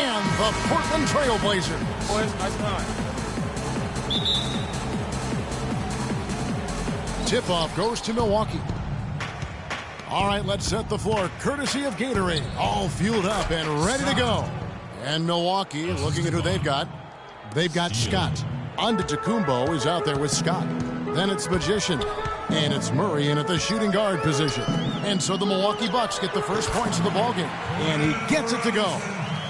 and the Portland Trail Blazers. Boys, nice time. Tip-off goes to Milwaukee. All right, let's set the floor. Courtesy of Gatorade. All fueled up and ready to go. And Milwaukee, looking at who they've got. They've got Scott. Antetokounmpo is out there with Scott. Then it's Magician. And it's Murray in at the shooting guard position. And so the Milwaukee Bucks get the first points of the ballgame. And he gets it to go.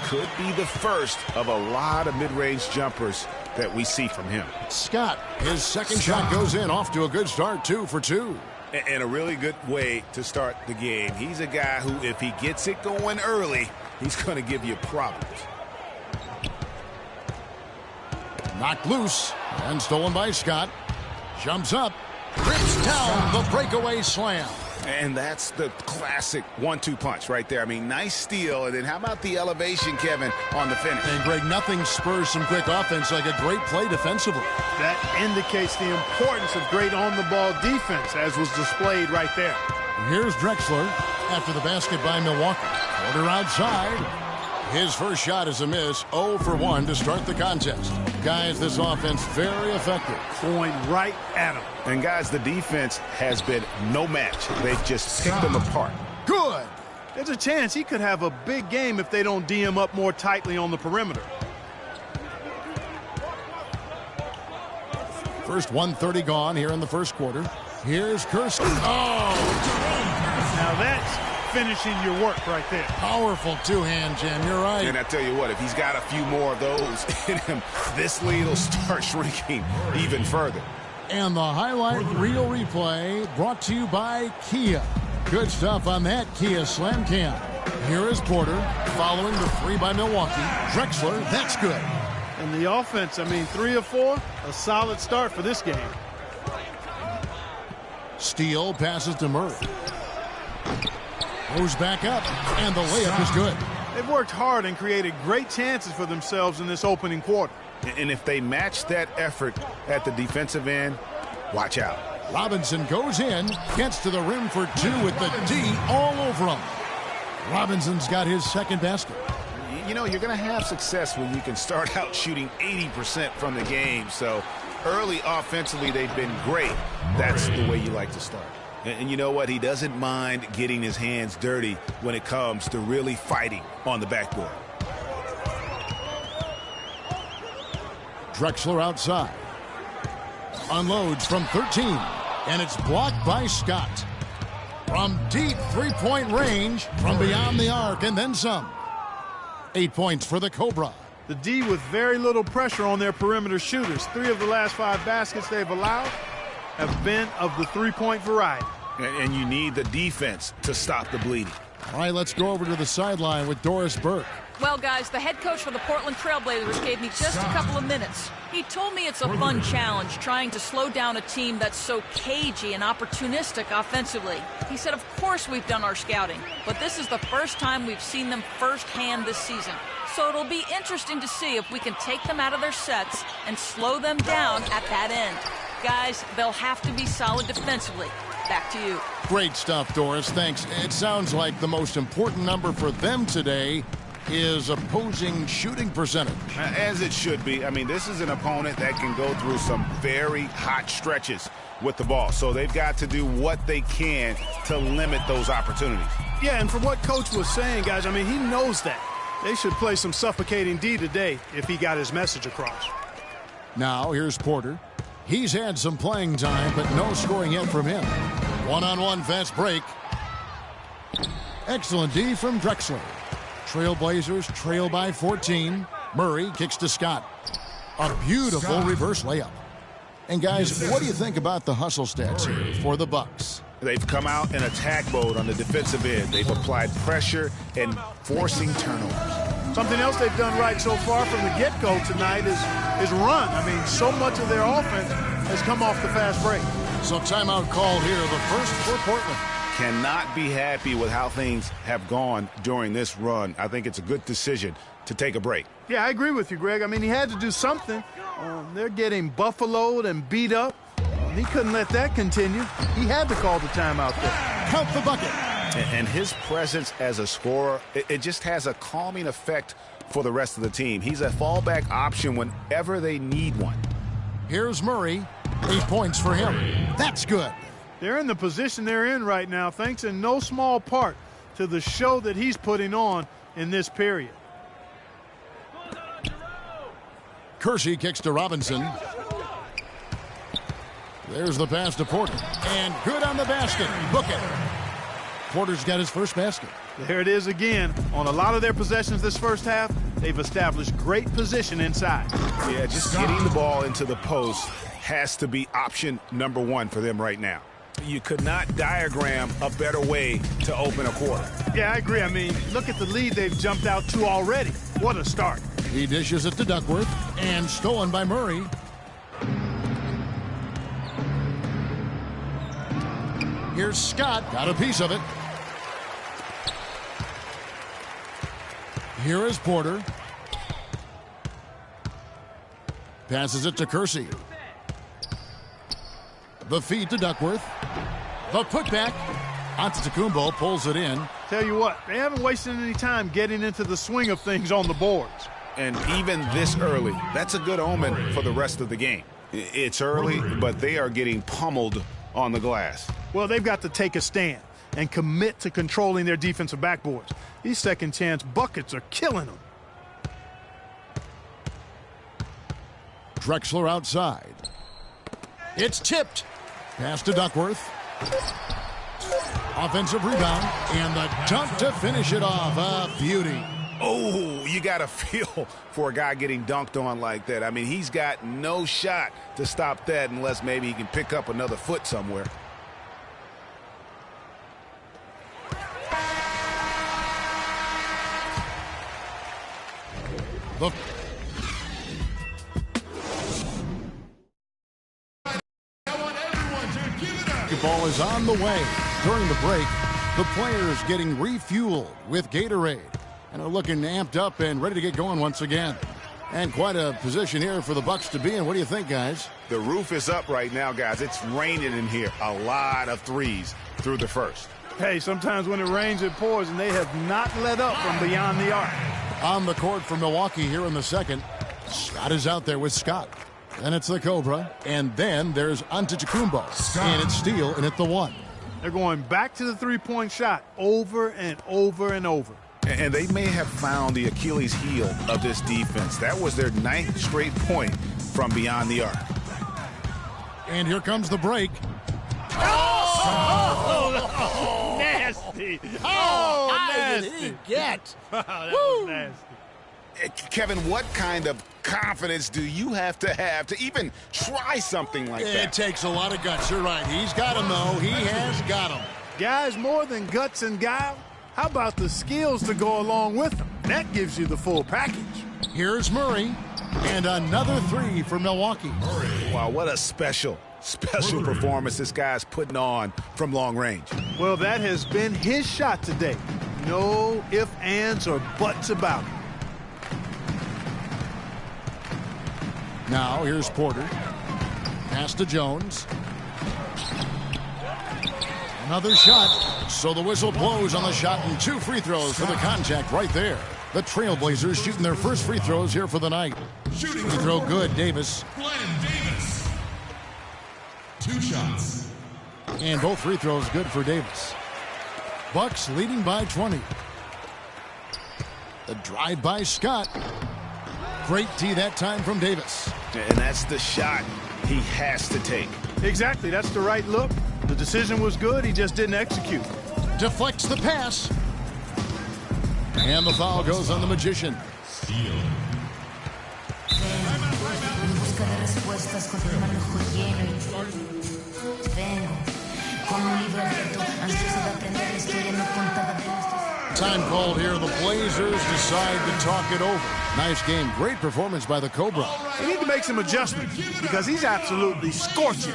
Could be the first of a lot of mid-range jumpers that we see from him. Scott, his second shot goes in, off to a good start, 2 for 2. And a really good way to start the game. He's a guy who, if he gets it going early, he's going to give you problems. Knocked loose and stolen by Scott. Jumps up, rips down the breakaway slam. And that's the classic 1-2 punch right there. I mean, nice steal. And then how about the elevation, Kevin, on the finish? And, Greg, nothing spurs some quick offense like a great play defensively. That indicates the importance of great on-the-ball defense, as was displayed right there. Here's Drexler after the basket by Milwaukee. Porter outside. His first shot is a miss. 0 for 1 to start the contest. Guys, this offense very effective. Going right at him. And, guys, the defense has been no match. They've just picked them apart. Good. There's a chance he could have a big game if they don't D him up more tightly on the perimeter. First 1:30 gone here in the first quarter. Here's Kursky. Oh! Now that's finishing your work right there. Powerful two-hand jam. You're right. And I tell you what, if he's got a few more of those in him, this lead will start shrinking even further. And the highlight reel replay brought to you by Kia. Good stuff on that Kia Slam Cam. Here is Porter following the 3 by Milwaukee. Drexler, that's good. And the offense, I mean, 3 of 4, a solid start for this game. Steele passes to Murray. Goes back up, and the layup is good. They've worked hard and created great chances for themselves in this opening quarter. And if they match that effort at the defensive end, watch out. Robinson goes in, gets to the rim for 2 with the D all over him. Robinson's got his second basket. You know, you're going to have success when you can start out shooting 80% from the game. So early offensively, they've been great. That's the way you like to start. And you know what? He doesn't mind getting his hands dirty when it comes to really fighting on the backboard. Drexler outside. Unloads from 13. And it's blocked by Scott. From deep three-point range, from beyond the arc, and then some. 8 points for the Cobra. The D with very little pressure on their perimeter shooters. 3 of the last 5 baskets they've allowed have been of the three-point variety. And you need the defense to stop the bleeding. All right, let's go over to the sideline with Doris Burke. Well, guys, the head coach for the Portland Trail Blazers gave me just a couple of minutes. He told me it's a fun challenge trying to slow down a team that's so cagey and opportunistic offensively. He said, of course we've done our scouting, but this is the first time we've seen them firsthand this season. So it'll be interesting to see if we can take them out of their sets and slow them down at that end. Guys, they'll have to be solid defensively. Back to you. Great stuff, Doris. Thanks. It sounds like the most important number for them today is opposing shooting percentage. As it should be. I mean, this is an opponent that can go through some very hot stretches with the ball. So they've got to do what they can to limit those opportunities. Yeah, and from what Coach was saying, guys, I mean, he knows that. They should play some suffocating D today if he got his message across. Now, here's Porter. He's had some playing time, but no scoring yet from him. One-on-one fast break. Excellent D from Drexler. Trailblazers trail by 14. Murray kicks to Scott. A beautiful reverse layup. And guys, what do you think about the hustle stats here for the Bucks? They've come out in attack mode on the defensive end. They've applied pressure and forcing turnovers. Something else they've done right so far from the get-go tonight is run. I mean, so much of their offense has come off the fast break. So timeout called here, the first for Portland. Cannot be happy with how things have gone during this run. I think it's a good decision to take a break. Yeah, I agree with you, Greg. I mean, he had to do something. They're getting buffaloed and beat up. He couldn't let that continue. He had to call the timeout there. Count the bucket. And his presence as a scorer, it just has a calming effect for the rest of the team. He's a fallback option whenever they need one. Here's Murray. 8 points for him. That's good. They're in the position they're in right now thanks in no small part to the show that he's putting on in this period. Kersey kicks to Robinson. There's the pass to Porter. And good on the basket. Book it. Porter's got his first basket. There it is again. On a lot of their possessions this first half, they've established great position inside. Yeah, just getting the ball into the post has to be option number one for them right now. You could not diagram a better way to open a quarter. Yeah, I agree. I mean, look at the lead they've jumped out to already. What a start. He dishes it to Duckworth, and stolen by Murray. Here's Scott, got a piece of it. Here is Porter. Passes it to Kersey. The feed to Duckworth. The putback. Antetokounmpo pulls it in. Tell you what, they haven't wasted any time getting into the swing of things on the boards. And even this early, that's a good omen for the rest of the game. It's early, but they are getting pummeled on the glass. Well, they've got to take a stand and commit to controlling their defensive backboards. These second chance buckets are killing them. Drexler outside. It's tipped. Pass to Duckworth. Offensive rebound. And the dunk to finish it off. A beauty. Oh, you got to feel for a guy getting dunked on like that. I mean, he's got no shot to stop that unless maybe he can pick up another foot somewhere. The ball is on the way. During the break, the players getting refueled with Gatorade and are looking amped up and ready to get going once again. And quite a position here for the Bucks to be in. What do you think, guys? The roof is up right now, guys. It's raining in here. A lot of threes through the first. Hey, sometimes when it rains, it pours, and they have not let up from beyond the arc. On the court for Milwaukee here in the second. Scott is out there with Scott. Then it's the Cobra. And then there's Antetokounmpo. And it's Steele, and it's the one. They're going back to the three-point shot over and over and over. And they may have found the Achilles heel of this defense. That was their 9th straight point from beyond the arc. And here comes the break. Oh, nasty. Oh, How nasty. did he get? That was nasty. Kevin, what kind of confidence do you have to even try something like that? It takes a lot of guts. You're right. He's got him, though. He has got him. Guys, more than guts and guile, how about the skills to go along with them? That gives you the full package. Here's Murray. And another three for Milwaukee. Wow, what a special performance this guy's putting on from long range. Well, that has been his shot today. No ifs, ands, or buts about it. Now here's Porter. Pass to Jones. Another shot. So the whistle blows on the shot and 2 free throws for the contact right there. The Trailblazers shooting their first free throws here for the night. Free throw good, Davis. Davis. 2 shots. And both free throws good for Davis. Bucks leading by 20. The drive by Scott. Great D that time from Davis. And that's the shot he has to take. Exactly. That's the right look. The decision was good. He just didn't execute. Deflects the pass. And the foul goes on the Magician. Steal. Time called here. The Blazers decide to talk it over. Nice game. Great performance by the Cobra. They need to make some adjustments because he's absolutely scorching.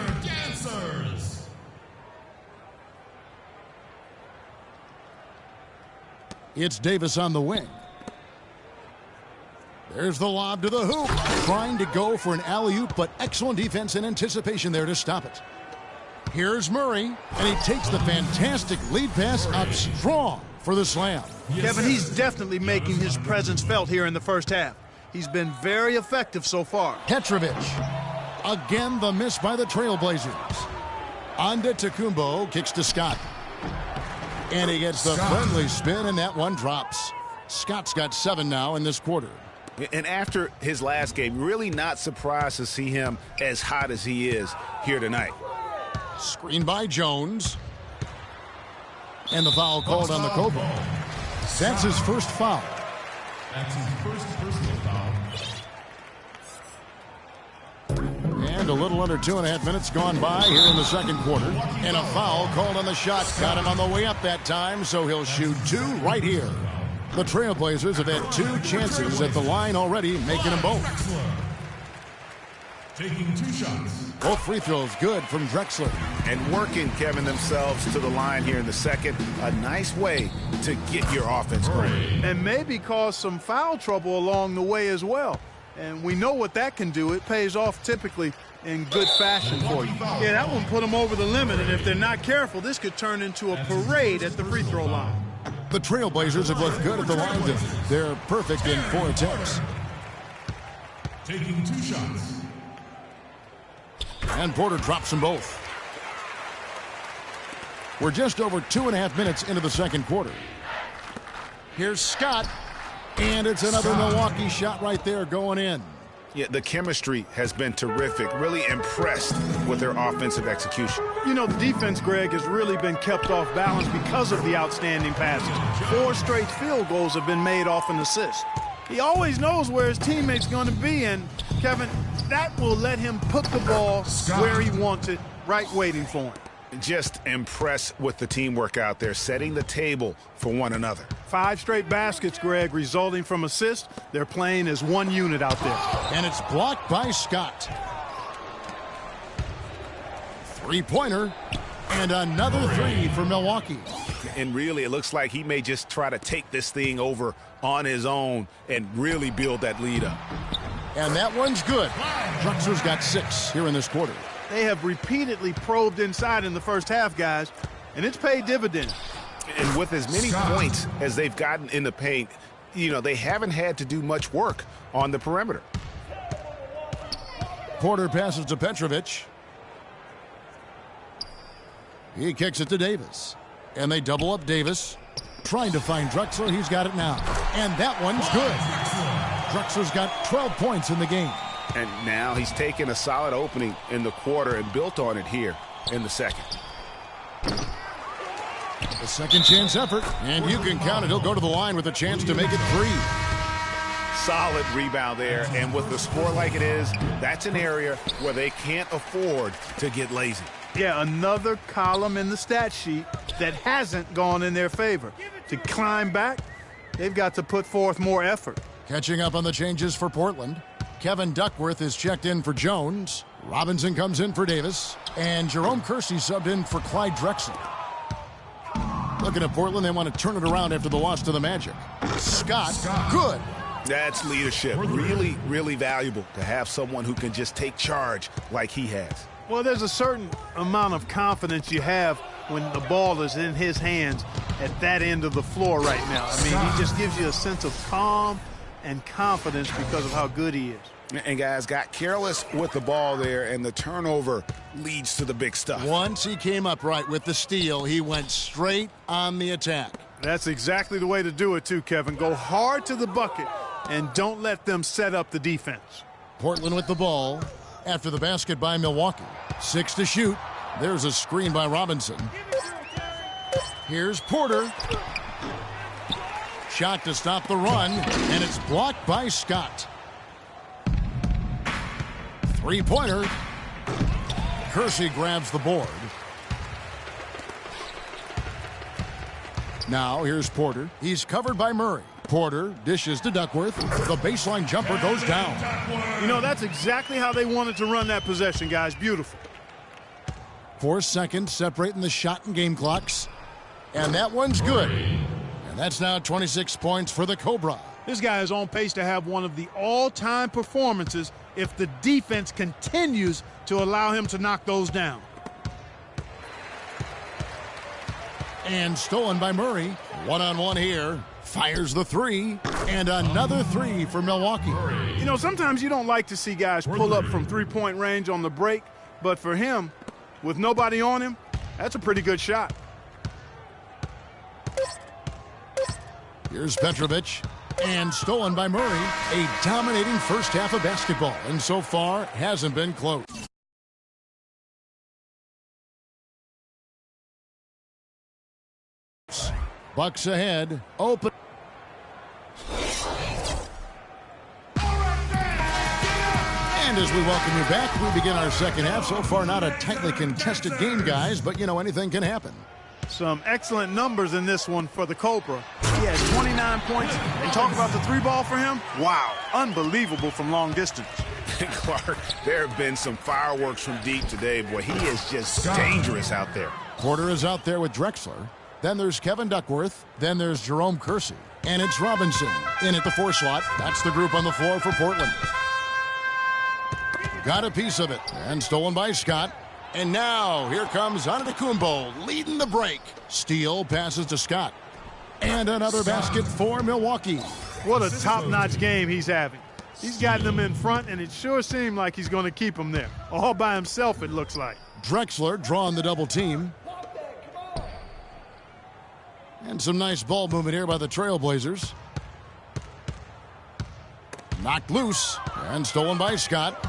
It's Davis on the wing. There's the lob to the hoop. Trying to go for an alley-oop, but excellent defense and anticipation there to stop it. Here's Murray, and he takes the fantastic lead pass up strong for the slam. Kevin, he's definitely making his presence felt here in the first half. He's been very effective so far. Petrovic. Again, the miss by the Trailblazers. Antetokounmpo kicks to Scott. And he gets the friendly spin, and that one drops. Scott's got 7 now in this quarter. And after his last game, really not surprised to see him as hot as he is here tonight. Screen by Jones. And the foul called on the Cobra. That's his first foul. That's his first personal foul. And a little under 2.5 minutes gone by here in the second quarter. And a foul called on the shot. Got him on the way up that time, so he'll shoot 2 right here. The Trailblazers have had 2 chances at the line already, making them both. Taking 2 shots. Both free throws good from Drexler. And working, Kevin, themselves to the line here in the second. A nice way to get your offense going. And maybe cause some foul trouble along the way as well. And we know what that can do. It pays off typically in good fashion for you. Yeah, that one put them over the limit, and if they're not careful, this could turn into a parade at the free throw line. The Trailblazers have looked good at the line. They're perfect in 4 attempts. Taking 2 shots. And Porter drops them both. We're just over 2.5 minutes into the second quarter. Here's Scott. And it's another Milwaukee shot right there going in. Yeah, the chemistry has been terrific. Really impressed with their offensive execution. You know, the defense, Greg, has really been kept off balance because of the outstanding passes. 4 straight field goals have been made off an assist. He always knows where his teammate's going to be, and, Kevin, that will let him put the ball where he wants it, right waiting for him. Just impressed with the teamwork out there, setting the table for one another. 5 straight baskets, Greg, resulting from assists. They're playing as one unit out there. And it's blocked by Scott. 3-pointer. And another 3 for Milwaukee. And really, it looks like he may just try to take this thing over on his own and really build that lead up. And that one's good. Drexler's got 6 here in this quarter. They have repeatedly probed inside in the first half, guys, and it's paid dividends. And with as many points as they've gotten in the paint, you know, they haven't had to do much work on the perimeter. Porter passes to Petrovic. He kicks it to Davis. And they double up Davis. Trying to find Drexler. He's got it now. And that one's good. Drexler's got 12 points in the game. And now he's taken a solid opening in the quarter and built on it here in the second. A second chance effort, and you can count it. He'll go to the line with a chance to make it 3. Solid rebound there, and with the score like it is, that's an area where they can't afford to get lazy. Yeah, another column in the stat sheet that hasn't gone in their favor. To climb back, they've got to put forth more effort. Catching up on the changes for Portland. Kevin Duckworth is checked in for Jones. Robinson comes in for Davis. And Jerome Kersey subbed in for Clyde Drexler. Looking at Portland, they want to turn it around after the loss to the Magic. Scott, good. That's leadership. Really, really valuable to have someone who can just take charge like he has. Well, there's a certain amount of confidence you have when the ball is in his hands at that end of the floor right now. I mean, he just gives you a sense of calm and confidence because of how good he is. And guys got careless with the ball there, and the turnover leads to the big stuff. Once he came up right with the steal, he went straight on the attack. That's exactly the way to do it too, Kevin. Go hard to the bucket and don't let them set up the defense. Portland with the ball after the basket by Milwaukee. 6 to shoot. There's a screen by Robinson. Here's Porter. Shot to stop the run, and it's blocked by Scott. 3-pointer. Kersey grabs the board. Now here's Porter. He's covered by Murray. Porter dishes to Duckworth. The baseline jumper goes down. You know, that's exactly how they wanted to run that possession, guys. Beautiful. 4 seconds separating the shot and game clocks. And that one's good. And that's now 26 points for the Cobra. This guy is on pace to have one of the all-time performances if the defense continues to allow him to knock those down. And stolen by Murray. One-on-one here. Fires the three. And another three for Milwaukee. You know, sometimes you don't like to see guys pull up from three-point range on the break, but for him, with nobody on him, that's a pretty good shot. Here's Petrovic. And stolen by Murray. A dominating first half of basketball. And so far, hasn't been close. Bucks ahead. Open. And as we welcome you back, we begin our second half. So far, not a tightly contested game, guys, but, you know, anything can happen. Some excellent numbers in this one for the Cobra. He had 29 points. And talk about the three ball for him. Wow, unbelievable from long distance. Clark, there have been some fireworks from deep today. Boy, he is just dangerous out there. Porter is out there with Drexler. Then there's Kevin Duckworth. Then there's Jerome Kersey. And it's Robinson in at the 4 slot. That's the group on the floor for Portland. Got a piece of it. And stolen by Scott. And now here comes Antetokounmpo leading the break. Steele passes to Scott. And another basket for Milwaukee. What a top-notch game he's having. He's gotten them in front, and it sure seemed like he's going to keep them there. All by himself, it looks like. Drexler drawing the double team. And some nice ball movement here by the Trailblazers. Knocked loose and stolen by Scott.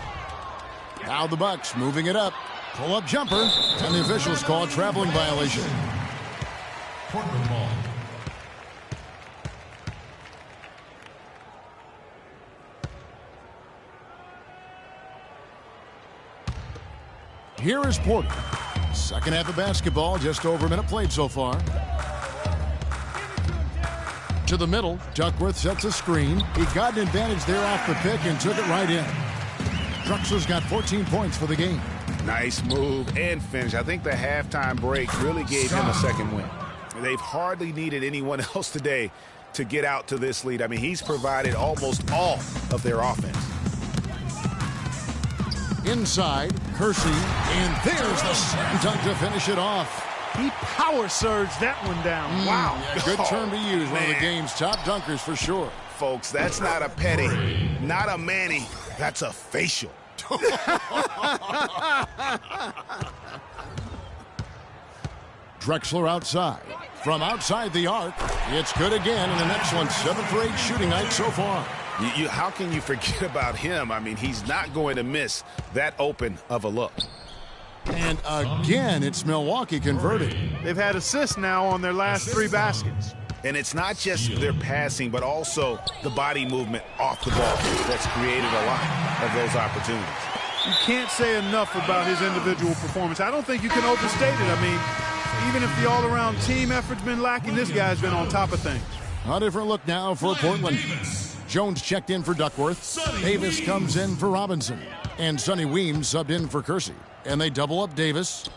Now the Bucks moving it up. Pull-up jumper, and the officials call a traveling violation. Portland ball. Here is Porter. Second half of basketball, just over a minute played so far. To the middle, Duckworth sets a screen. He got an advantage there off the pick and took it right in. Drexler's got 14 points for the game. Nice move and finish. I think the halftime break really gave him a second win. They've hardly needed anyone else today to get out to this lead. I mean, he's provided almost all of their offense. Inside, Kersey, and there's the slam dunk to finish it off. He power surged that one down. Wow. Yeah, good term to use. One of the game's top dunkers for sure. Folks, that's not a petty, not a Manny. That's a facial. Drexler outside. From outside the arc, it's good again, and an excellent 7 for 8 shooting night so far. How can you forget about him? I mean, he's not going to miss that open of a look. And again, it's Milwaukee converted. They've had assists now on their last 3 baskets. And it's not just their passing, but also the body movement off the ball that's created a lot of those opportunities. You can't say enough about his individual performance. I don't think you can overstate it. I mean, even if the all-around team effort's been lacking, this guy's been on top of things. A different look now for Portland. Jones checked in for Duckworth. Davis comes in for Robinson. And Sonny Weems subbed in for Kersey. And they double up Davis.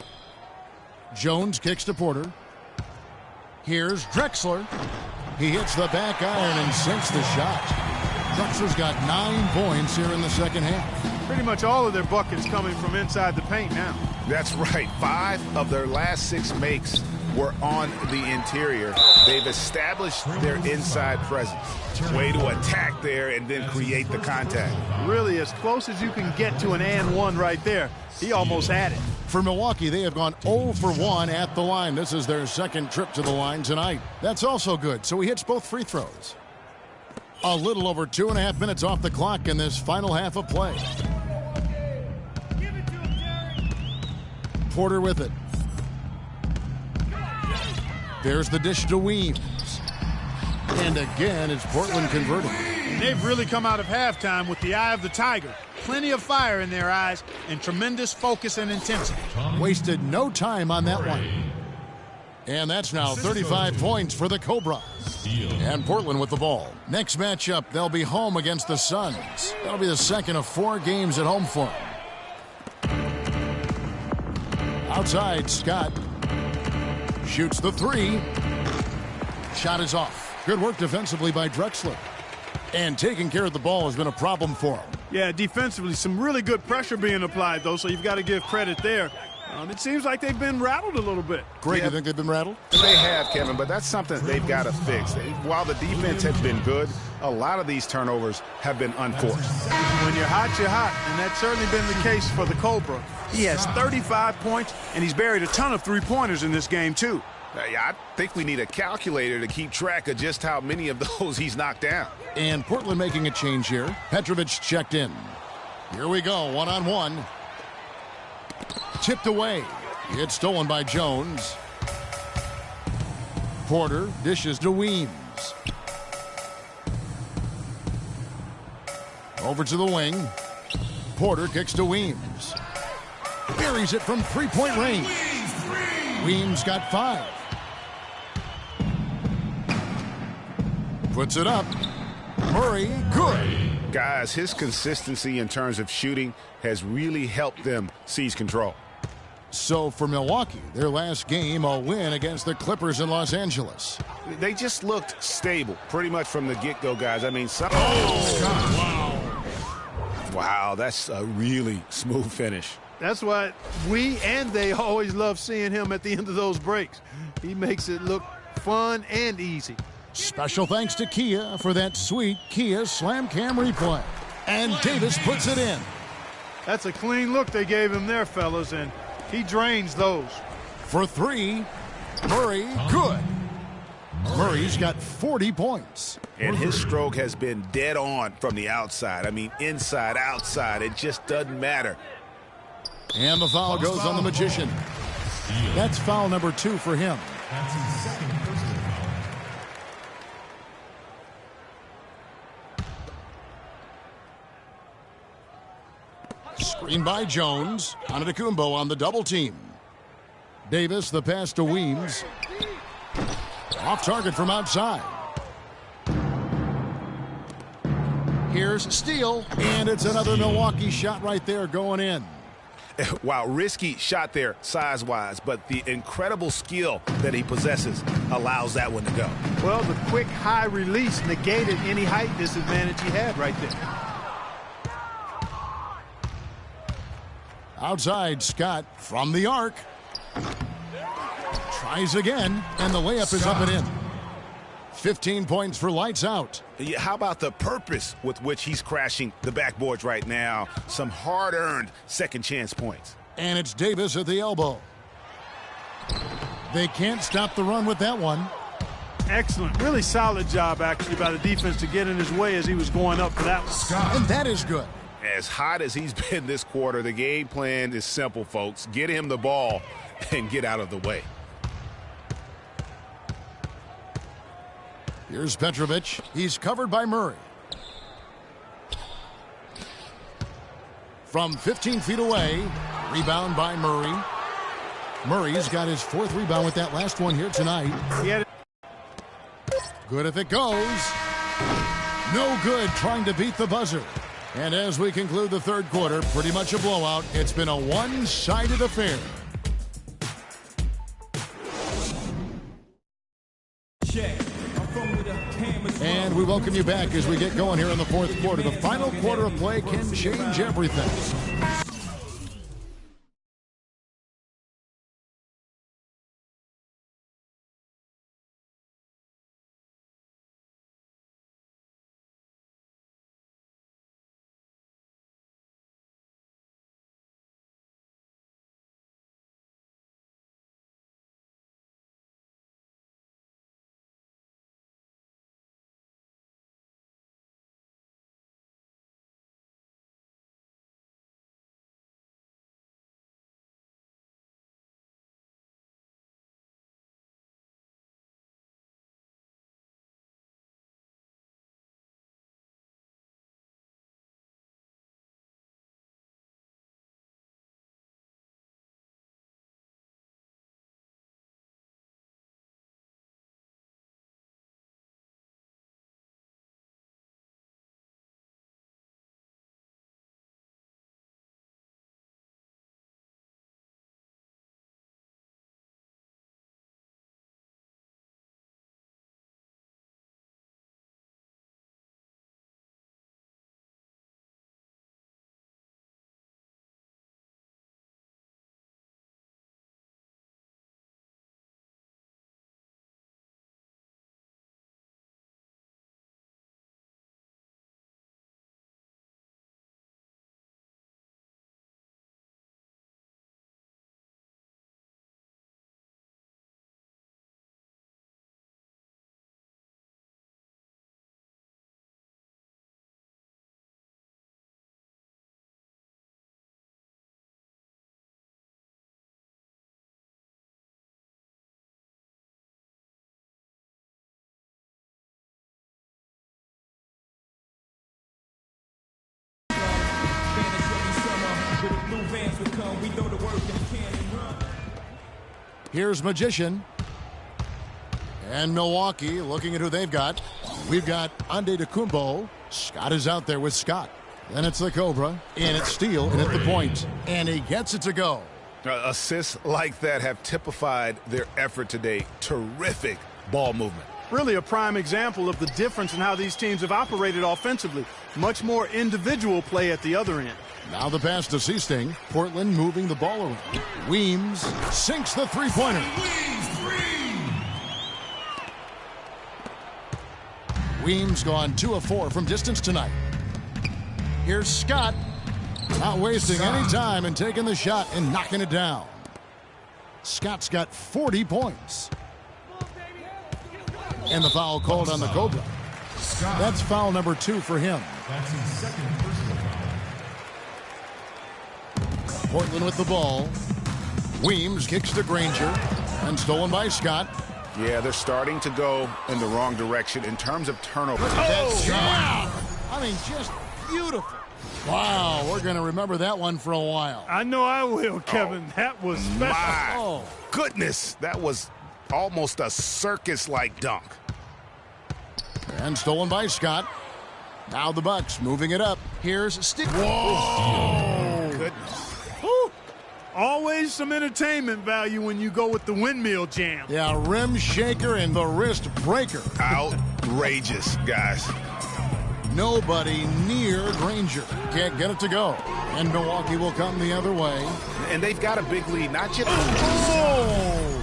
Jones kicks to Porter. Here's Drexler. He hits the back iron and sinks the shot. Drexler's got 9 points here in the second half. Pretty much all of their buckets coming from inside the paint now. That's right. 5 of their last 6 makes were on the interior. They've established their inside presence. Way to attack there and then create the contact. Really, as close as you can get to an and one right there. He almost had it. For Milwaukee, they have gone 0 for 1 at the line. This is their second trip to the line tonight. That's also good, so he hits both free throws. A little over 2.5 minutes off the clock in this final half of play. Porter with it. There's the dish to Weems. And again, it's Portland converting. They've really come out of halftime with the eye of the tiger. Plenty of fire in their eyes and tremendous focus and intensity. Wasted no time on that one. And that's now 35 points for the Cobra. And Portland with the ball. Next matchup, they'll be home against the Suns. That'll be the second of 4 games at home for them. Outside, Scott shoots the 3. Shot is off. Good work defensively by Drexler. And taking care of the ball has been a problem for him. Yeah, defensively, some really good pressure being applied, though, so you've got to give credit there. It seems like they've been rattled a little bit. Greg, you think they've been rattled? They have, Kevin, but that's something they've got to fix. While the defense has been good, a lot of these turnovers have been unforced. When you're hot, and that's certainly been the case for the Cobra. He has 35 points, and he's buried a ton of three-pointers in this game, too. Yeah, I think we need a calculator to keep track of just how many of those he's knocked down. And Portland making a change here. Petrovic checked in. Here we go, one-on-one. Tipped away. It's stolen by Jones. Porter dishes to Weems. Over to the wing. Porter kicks to Weems. Buries it from three-point range. Weems got 5. Puts it up. Murray, good. Guys, his consistency in terms of shooting has really helped them seize control. So for Milwaukee, their last game, a win against the Clippers in Los Angeles. They just looked stable pretty much from the get-go, guys. I mean, wow, that's a really smooth finish. That's why we and they always love seeing him at the end of those breaks. He makes it look fun and easy. Special thanks to Kia for that sweet Kia Slam Cam replay. And Davis puts it in. That's a clean look they gave him there, fellas, and he drains those. For 3, Murray, good. Murray's got 40 points. And his stroke has been dead on from the outside. I mean, inside, outside, it just doesn't matter. And the foul goes on the Magician. That's foul number 2 for him. That's his second personal foul. Screen by Jones. Antetokounmpo on the double team. Davis, the pass to Weems. Off target from outside. Here's Steele, and it's another Milwaukee shot right there going in. Wow, risky shot there size-wise, but the incredible skill that he possesses allows that one to go. Well, the quick high release negated any height disadvantage he had right there. Outside, Scott from the arc. Tries again, and the layup is up and in. 15 points for lights out. How about the purpose with which he's crashing the backboards right now? Some hard-earned second chance points. And it's Davis at the elbow. They can't stop the run with that one. Excellent. Really solid job, actually, by the defense to get in his way as he was going up for that one. And that is good. As hot as he's been this quarter, the game plan is simple, folks. Get him the ball and get out of the way. Here's Petrovic. He's covered by Murray. From 15 feet away, rebound by Murray. Murray's got his 4th rebound with that last one here tonight. Good if it goes. No good trying to beat the buzzer. And as we conclude the 3rd quarter, pretty much a blowout. It's been a one-sided affair. And we welcome you back as we get going here in the 4th quarter. The final quarter of play can change everything. advance will come. We throw the work in the can and run. Here's Magician. And Milwaukee looking at who they've got. We've got Antetokounmpo. Scott is out there with Scott. Then it's the Cobra. And it's Steele. And at the point. And he gets it to go. Assists like that have typified their effort today. Terrific ball movement. Really a prime example of the difference in how these teams have operated offensively. Much more individual play at the other end. Now the pass to Seasting. Portland moving the ball around. Weems sinks the three-pointer. Weems gone 2 of 4 from distance tonight. Here's Scott. Not wasting any time and taking the shot and knocking it down. Scott's got 40 points. And the foul called on the Cobra. That's foul number 2 for him. That's his second personal foul. Portland with the ball. Weems kicks to Granger. And stolen by Scott. Yeah, they're starting to go in the wrong direction in terms of turnovers. Yeah! I mean, just beautiful. Wow, we're going to remember that one for a while. I know I will, Kevin. That was special. My goodness, that was almost a circus-like dunk. And stolen by Scott. Now the Bucks moving it up. Here's Stick. Whoa! Goodness. Whew. Always some entertainment value when you go with the windmill jam. Yeah, rim shaker and the wrist breaker. Outrageous, guys. Nobody near Granger. Can't get it to go. And Milwaukee will come the other way. And they've got a big lead, not just... Oh!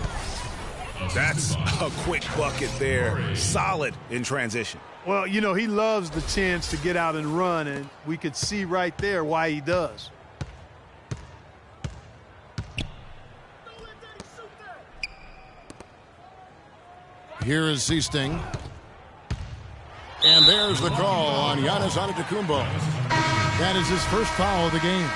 That's a quick bucket there. Solid in transition. Well, you know, he loves the chance to get out and run, and we could see right there why he does. Here is Seasting. And there's the call on Giannis Antetokounmpo. That is his first foul of the game.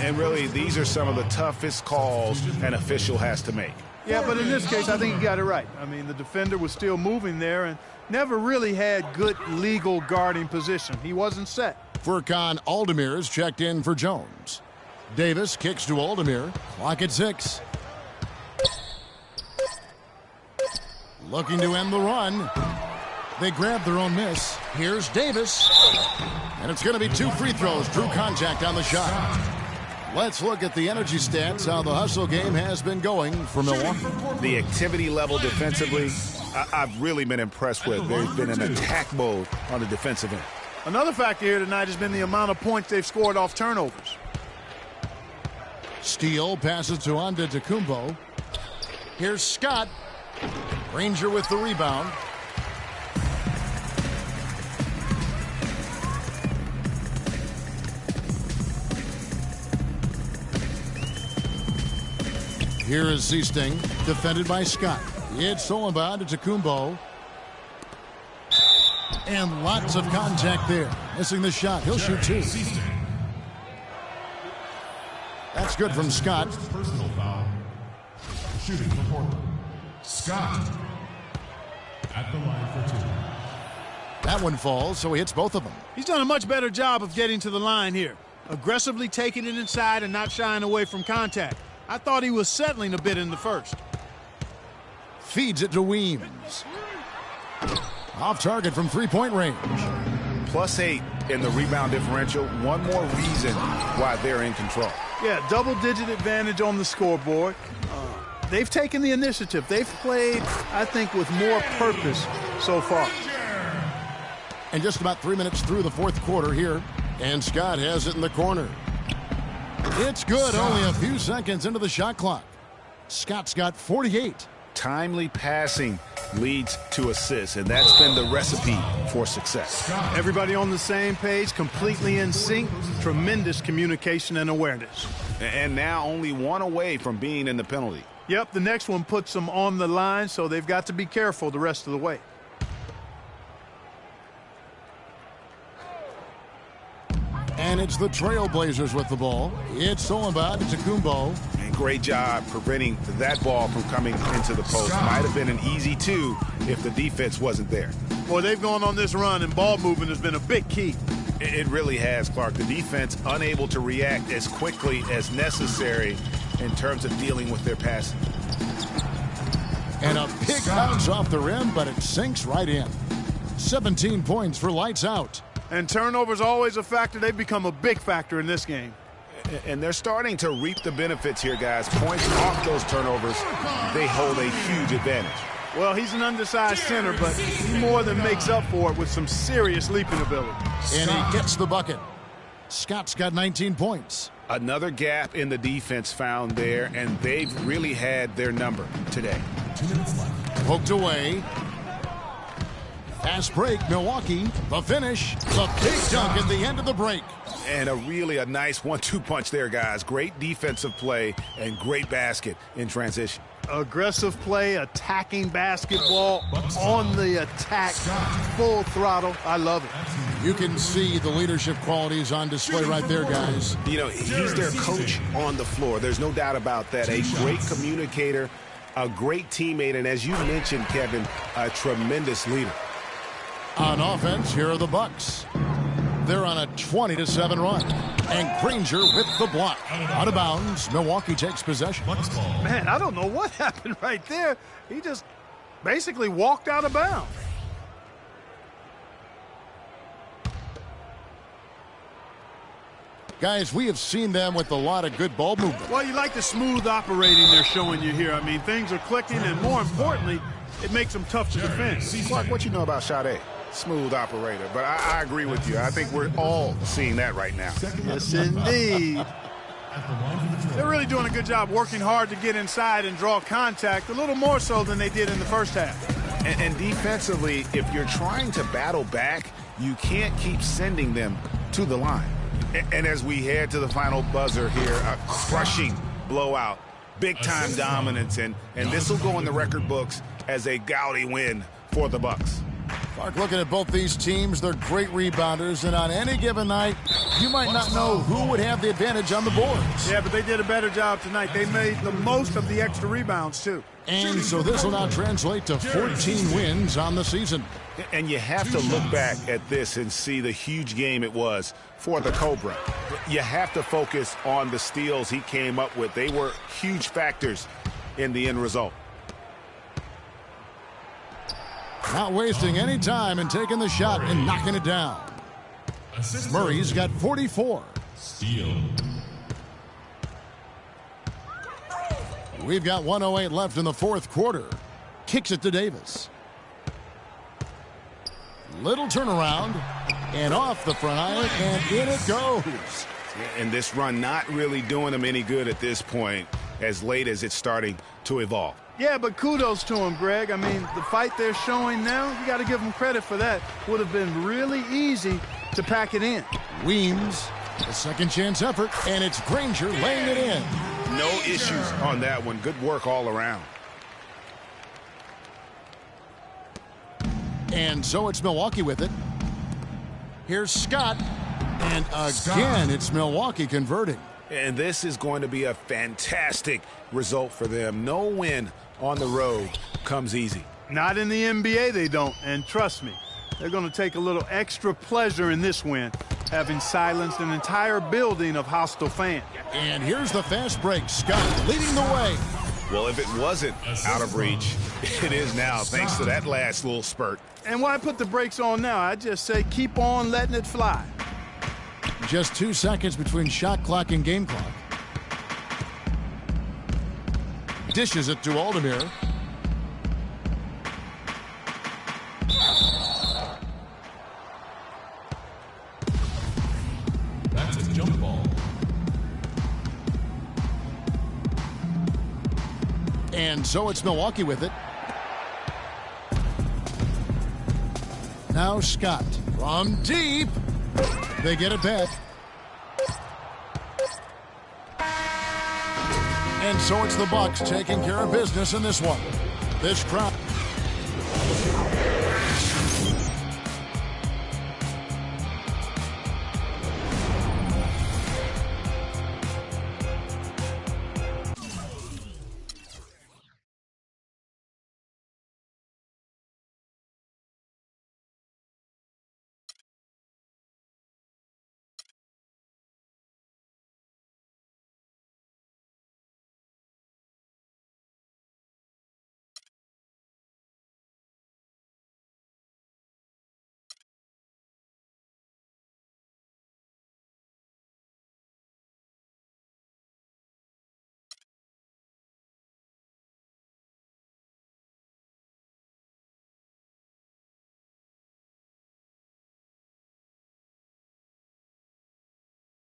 And really, these are some of the toughest calls an official has to make. Yeah, but in this case, I think he got it right. I mean, the defender was still moving there and never really had good legal guarding position. He wasn't set. Furkan Aldemir is checked in for Jones. Davis kicks to Aldemir. Clock at 6. Looking to end the run. They grab their own miss. Here's Davis. And it's going to be 2 free throws. Drew contact on the shot. Let's look at the energy stats, how the hustle game has been going for Milwaukee. The activity level defensively, I've really been impressed with. There's been an attack mode on the defensive end. Another factor here tonight has been the amount of points they've scored off turnovers. Steele passes to Antetokounmpo. Here's Scott. Granger with the rebound. Here is Seasting, defended by Scott. It's stolen by Antetokounmpo. And lots of contact there. Missing the shot. He'll shoot 2. That's good from Scott. First personal foul. Shooting for Portland. Scott at the line for 2. That one falls, so he hits both of them. He's done a much better job of getting to the line here. Aggressively taking it inside and not shying away from contact. I thought he was settling a bit in the first. Feeds it to Weems. Off target from three-point range. +8 in the rebound differential. One more reason why they're in control. Yeah, double-digit advantage on the scoreboard. They've taken the initiative. They've played, I think, with more purpose so far. And just about 3 minutes through the fourth quarter here. And Scott has it in the corner. It's good. Only a few seconds into the shot clock. Scott's got 48. Timely passing leads to assists, and that's been the recipe for success. Everybody on the same page, completely in sync. Tremendous communication and awareness. And now only one away from being in the penalty. Yep, the next one puts them on the line, so they've got to be careful the rest of the way. And it's the Trailblazers with the ball. It's stolen by Antetokounmpo. And great job preventing that ball from coming into the post. Might have been an easy 2 if the defense wasn't there. Boy, they've gone on this run, and ball movement has been a big key. It really has, Clark. The defense unable to react as quickly as necessary in terms of dealing with their passing. And a pick bounce off the rim, but it sinks right in. 17 points for lights out. And turnovers always a factor. They've become a big factor in this game. And they're starting to reap the benefits here, guys. Points off those turnovers, they hold a huge advantage. Well, he's an undersized center, but he more than makes up for it with some serious leaping ability. And he gets the bucket. Scott's got 19 points. Another gap in the defense found there, and they've really had their number today. 2 minutes left. Poked away. Fast break, Milwaukee. The finish. The big dunk at the end of the break. And a nice 1-2 punch there, guys. Great defensive play and great basket in transition. Aggressive play, attacking basketball, on the attack, full throttle. I love it. You can see the leadership qualities on display right there, guys. You know, he's their coach on the floor. There's no doubt about that. A great communicator, a great teammate, and as you mentioned, Kevin, a tremendous leader. On offense, here are the Bucks. They're on a 20-7 run. And Granger with the block. Out of bounds, Milwaukee takes possession. Man, I don't know what happened right there. He just basically walked out of bounds. Guys, we have seen them with a lot of good ball movement. Well, you like the smooth operating they're showing you here. I mean, things are clicking, and more importantly, it makes them tough to defend. Clark, what you know about Sade? Smooth operator, but I agree with you. I think we're all seeing that right now. Yes, indeed. They're really doing a good job working hard to get inside and draw contact, a little more so than they did in the first half. And defensively, if you're trying to battle back, you can't keep sending them to the line. And as we head to the final buzzer here, a crushing blowout, big-time dominance, and this will go in the record books as a gaudy win for the Bucks. Clark, looking at both these teams, they're great rebounders, and on any given night, you might not know who would have the advantage on the boards. Yeah, but they did a better job tonight. They made the most of the extra rebounds, too. And so this will now translate to 14 wins on the season. And you have to look back at this and see the huge game it was for the Cobra. You have to focus on the steals he came up with. They were huge factors in the end result. Not wasting any time and taking the shot and knocking it down. Murray's got 44. Steal. We've got 1:08 left in the fourth quarter. Kicks it to Davis. Little turnaround. And off the front iron, and in it goes. And this run not really doing them any good at this point, as late as it's starting to evolve. Yeah, but kudos to him, Greg. I mean, the fight they're showing now, you got to give them credit for that. Would have been really easy to pack it in. Weems, a second chance effort, and it's Granger laying it in. No issues on that one. Good work all around. And so it's Milwaukee with it. Here's Scott. And again, it's Milwaukee converting. And this is going to be a fantastic result for them. No win on the road comes easy. Not in the NBA, they don't. And trust me, they're going to take a little extra pleasure in this win, having silenced an entire building of hostile fans. And here's the fast break. Scott leading the way. Well, if it wasn't out of reach, it is now, thanks to that last little spurt. And why put the brakes on now? I just say keep on letting it fly. Just 2 seconds between shot clock and game clock. Dishes it to Aldemir. That's a jump ball. And so it's Milwaukee with it. Now Scott from deep. They get it back. And so it's the Bucks taking care of business in this one. This crowd.